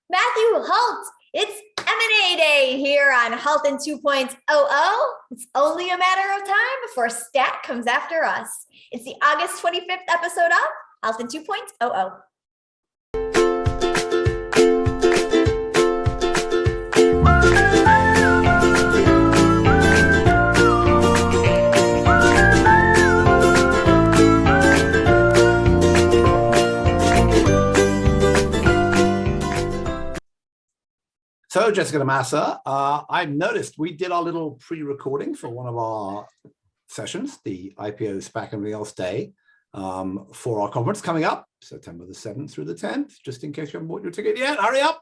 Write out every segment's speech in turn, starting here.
Matthew Halt. It's M&A Day here on Health in 2.0. It's only a matter of time before Stat comes after us. It's the August 25th episode of Health in 2.0. So, Jessica Massa, I've noticed we did our little pre-recording for one of our sessions, the IPO SPAC and everything else day, for our conference coming up, September the 7th through the 10th. Just in case you haven't bought your ticket yet, hurry up.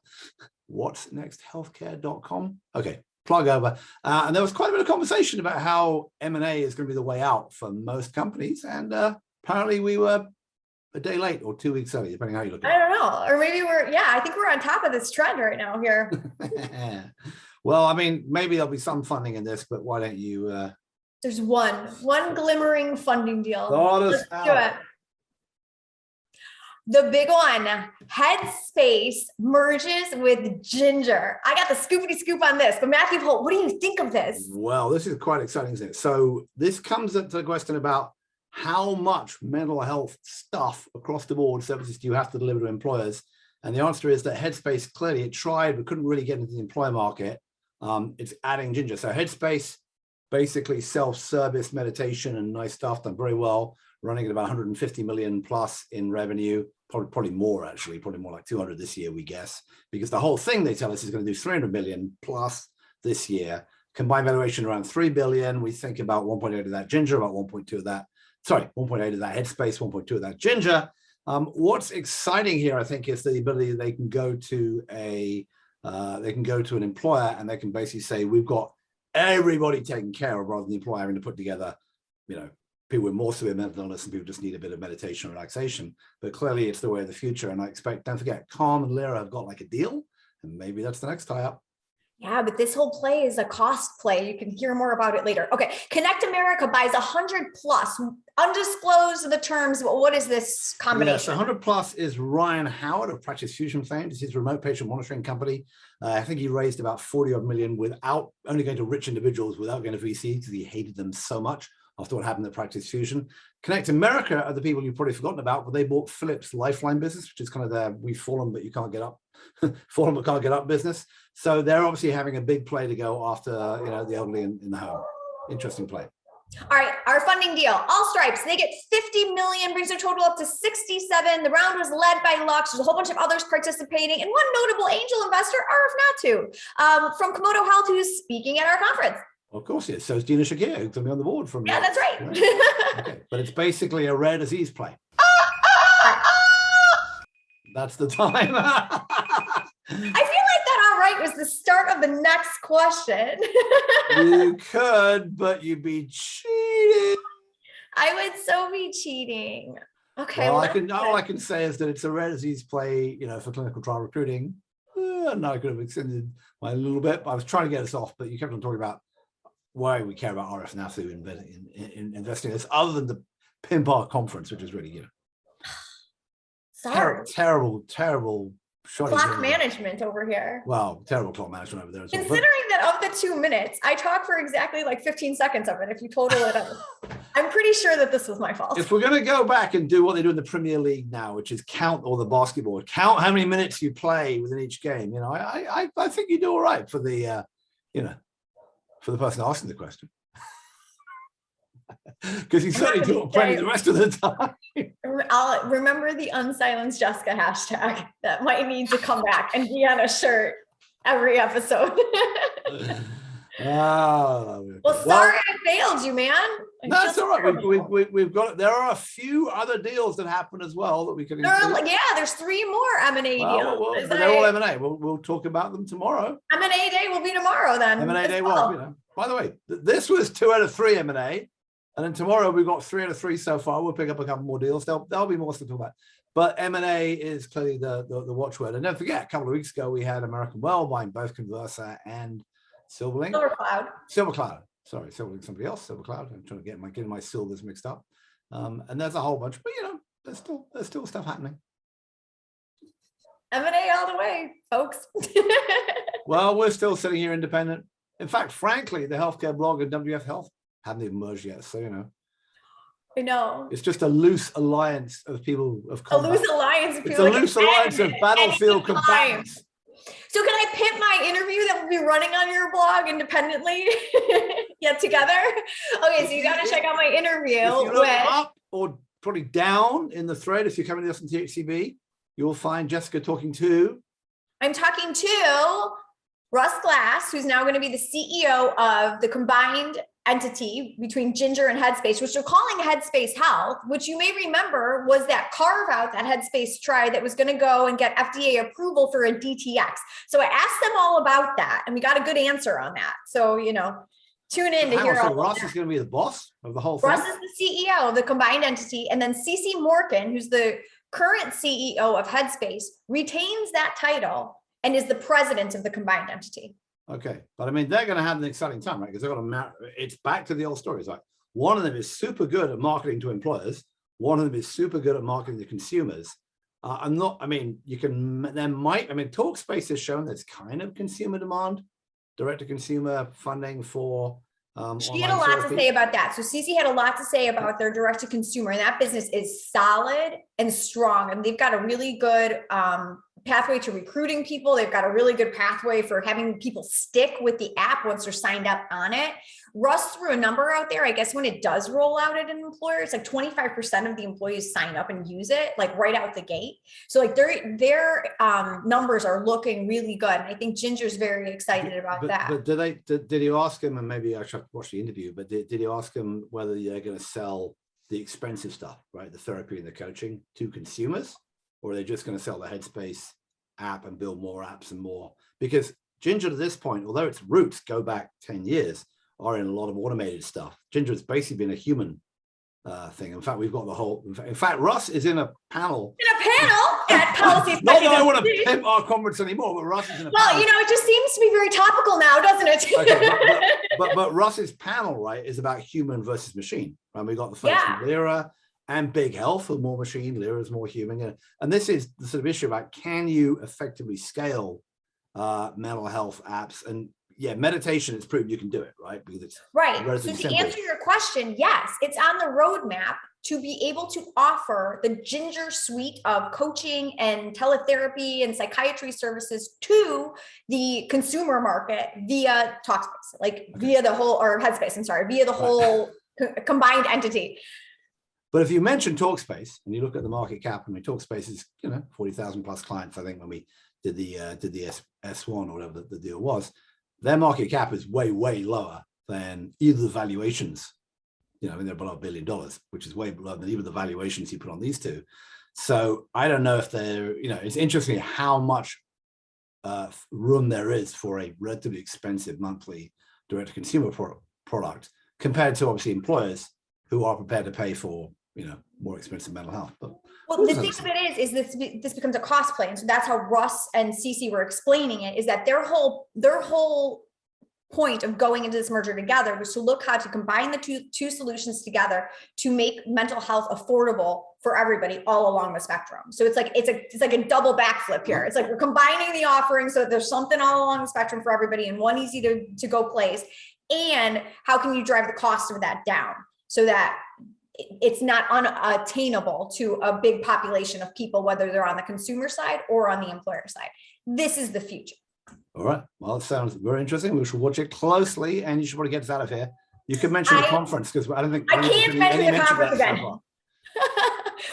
What's next? Healthcare.com. Okay, plug over. And there was quite a bit of conversation about how M&A is going to be the way out for most companies. And apparently we were a day late or 2 weeks early, depending on how you look at it. I don't know. Or maybe I think we're on top of this trend right now here. Well, I mean, maybe there'll be some funding in this, but why don't you... There's one glimmering funding deal. Let's do it. The big one, Headspace merges with Ginger. I got the scoopity scoop on this, but Matthew Holt, what do you think of this? Well, this is quite exciting, isn't it? So this comes up to the question about how much mental health stuff across the board services do you have to deliver to employers? And the answer is that Headspace, clearly it tried, but couldn't really get into the employer market. It's adding Ginger. So Headspace, basically self-service meditation and nice stuff, done very well, running at about 150 million plus in revenue, probably more actually, probably more like 200 this year, we guess, because the whole thing they tell us is going to do 300 million plus this year. Combined valuation around 3 billion. We think about 1.8 of that Ginger, about 1.2 of that. Sorry, 1.8 of that Headspace, 1.2 of that Ginger. What's exciting here, I think, is the ability that they can go to an employer and they can basically say, we've got everybody taken care of, rather than the employer having to put together, people with more severe mental illness and people just need a bit of meditation and relaxation. But clearly, it's the way of the future. And I expect, don't forget, Calm and Lyra have got like a deal, and maybe that's the next tie-up. Yeah, but this whole play is a cost play. You can hear more about it later. Okay, Connect America buys 100 plus, undisclosed the terms. What is this combination? Yes, 100 plus is Ryan Howard of Practice Fusion fame. It's his remote patient monitoring company. I think he raised about 40 odd million without only going to rich individuals, without going to VC, because he hated them so much after what happened at Practice Fusion. Connect America are the people you've probably forgotten about, but they bought Philips Lifeline business, which is kind of their we've fallen but you can't get up, fallen but can't get up business. So they're obviously having a big play to go after, the elderly in the home. Interesting play. All right, our funding deal, AllStripes, they get 50 million, brings their total up to 67. The round was led by Lux. There's a whole bunch of others participating, and one notable angel investor, RF Natu, from Komodo Health, who's speaking at our conference. Of course, yes. So it's Dina Shakir, who's going to be on the board from. Yeah, that's right. Okay. But it's basically a rare disease play. That's the time. I feel like that all right was the start of the next question. You could, but you'd be cheating. I would so be cheating. Okay. Well, all I can say is that it's a rare disease play, for clinical trial recruiting. And I could have extended my a little bit, but I was trying to get us off, but you kept on talking about why we care about RF Natu in investing in this, other than the pimp our conference, which is really, terrible clock management over here. Wow, terrible clock management over there as well. Considering that of the 2 minutes, I talked for exactly like 15 seconds of it. If you total it up, I'm pretty sure that this was my fault. If we're going to go back and do what they do in the Premier League now, which is count all the basketball, count how many minutes you play within each game, I think you do all right for the, for the person asking the question. Because you certainly do plenty the rest of the time. I'll remember the unsilenced Jessica hashtag that might need to come back and be on a shirt every episode. Well, sorry I failed you, man. That's all right. We've got. There are a few other deals that happen as well that we can. There's 3 more M&A deals. They're all M&A. We'll talk about them tomorrow. M&A day will be tomorrow then. M&A day will. By the way, this was 2 out of 3 M&A. And then tomorrow we've got 3 out of 3 so far. We'll pick up a couple more deals. There'll be more stuff to talk about. But M&A is clearly the watchword. And don't forget, a couple of weeks ago we had American Well buying both Conversa and Silverlink. Silvercloud. Sorry, Silverlink, somebody else. Silvercloud. I'm trying to get my silvers mixed up. And there's a whole bunch. But there's still stuff happening. M&A all the way, folks. Well, we're still sitting here independent. In fact, frankly, the healthcare blog and WTF Health haven't even merged yet. So, you know. I know. It's just a loose alliance of people of combat. A loose alliance of It's people. a loose alliance of battlefield combatants. So can I pit my interview that will be running on your blog independently yet together? Okay, so you got to check out my interview. If you look up or probably down in the thread, if you're coming to us on THCB, you'll find Jessica talking to. I'm talking to Russ Glass, who's now going to be the CEO of the combined entity between Ginger and Headspace, which they're calling Headspace Health, which you may remember was that carve out that Headspace tried that was going to go and get FDA approval for a DTX. So I asked them all about that and we got a good answer on that. So, you know, tune in to hear all Russ is going to be the boss of the whole thing. Russ is the CEO of the combined entity. And then Cece Morgan, who's the current CEO of Headspace, retains that title and is the president of the combined entity. Okay, but I mean, they're going to have an exciting time, right? Because they're going to it's back to the old stories. Like one of them is super good at marketing to employers. One of them is super good at marketing to consumers. Talkspace has shown there's kind of consumer demand, direct to consumer funding for. She had a lot to say about that. So Cece had a lot to say about their direct to consumer, and that business is solid and strong. And they've got a really good pathway to recruiting people. They've got a really good pathway for having people stick with the app once they're signed up on it. Russ threw a number out there. I guess when it does roll out at an employer, it's like 25% of the employees sign up and use it like right out the gate. So like their numbers are looking really good. And I think Ginger's very excited about that. But did you ask him, and maybe I should watch the interview, but did you ask him whether they're going to sell the expensive stuff, right? The therapy and the coaching to consumers, or are they just going to sell the Headspace app and build more apps and more? Because Ginger to this point, although its roots go back 10 years, are in a lot of automated stuff. Ginger has basically been a human thing. In fact, we've got the whole, in fact, Russ is in a panel. In a panel at Policy. Not that I want to pimp our conference anymore, but Russ is in a panel. You know, it just seems to be very topical now, doesn't it? Okay, but Russ's panel, right, is about human versus machine. Right? We got the folks from Lyra and Big Health are more machine, Lyra is more human. And this is the sort of issue about, can you effectively scale mental health apps? And yeah, meditation, it's proven you can do it, right? Because it's right. So to answer your question, yes, it's on the roadmap to be able to offer the Ginger suite of coaching and teletherapy and psychiatry services to the consumer market via Talkspace, via the whole, or Headspace, I'm sorry, via the whole combined entity. But if you mention Talkspace and you look at the market cap, I mean, Talkspace is, 40,000 plus clients, I think, when we did the S1 or whatever the deal was. Their market cap is way, way lower than either the valuations. I mean, they're below $1 billion, which is way below than even the valuations you put on these two. So I don't know if they're, it's interesting how much room there is for a relatively expensive monthly direct-to-consumer product compared to obviously employers who are prepared to pay for, more expensive mental health. But well, the thing of it is this becomes a cost play. And so that's how Russ and Cece were explaining it, is that their whole point of going into this merger together was to look how to combine the two solutions together to make mental health affordable for everybody all along the spectrum. So it's like a double backflip here. It's like we're combining the offerings so that there's something all along the spectrum for everybody in one easy to go place. And how can you drive the cost of that down so that it's not unattainable to a big population of people, whether they're on the consumer side or on the employer side. This is the future. All right. Well, it sounds very interesting. We should watch it closely, and you should probably get us out of here. You can mention the conference, because I don't think I can't mention the conference again.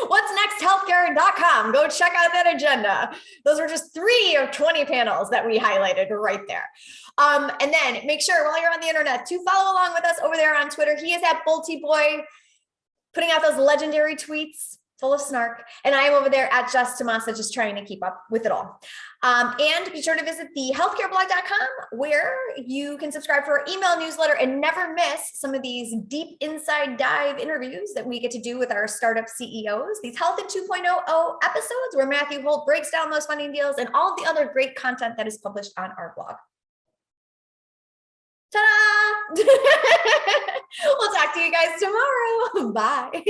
What's next healthcare.com. Go check out that agenda. Those are just 3 of 20 panels that we highlighted right there. And then make sure while you're on the internet to follow along with us over there on Twitter. He is at BoltyBoy, putting out those legendary tweets full of snark. And I am over there at Jess Tomasa, just trying to keep up with it all. And be sure to visit the healthcareblog.com, where you can subscribe for our email newsletter and never miss some of these deep inside dive interviews that we get to do with our startup CEOs, these Health in 2.0 episodes where Matthew Holt breaks down those funding deals, and all the other great content that is published on our blog. Ta-da! We'll talk to you guys tomorrow. Bye.